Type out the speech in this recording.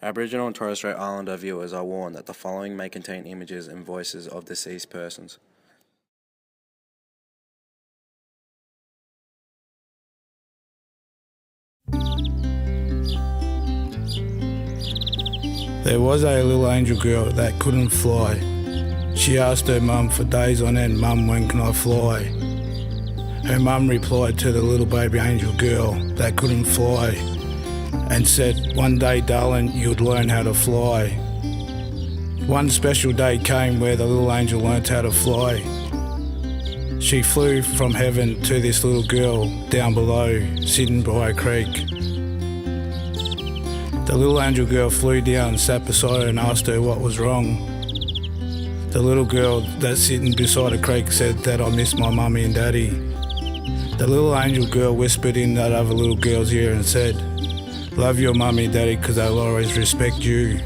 Aboriginal and Torres Strait Islander viewers are warned that the following may contain images and voices of deceased persons. There was a little angel girl that couldn't fly. She asked her mum for days on end, "Mum, when can I fly?" Her mum replied to the little baby angel girl that couldn't fly and said, "One day, darling, you'd learn how to fly." One special day came where the little angel learnt how to fly. She flew from heaven to this little girl down below, sitting by a creek. The little angel girl flew down, sat beside her and asked her what was wrong. The little girl that's sitting beside a creek said that, "I miss my mummy and daddy." The little angel girl whispered in that other little girl's ear and said, "Love your mummy and daddy because they'll always respect you."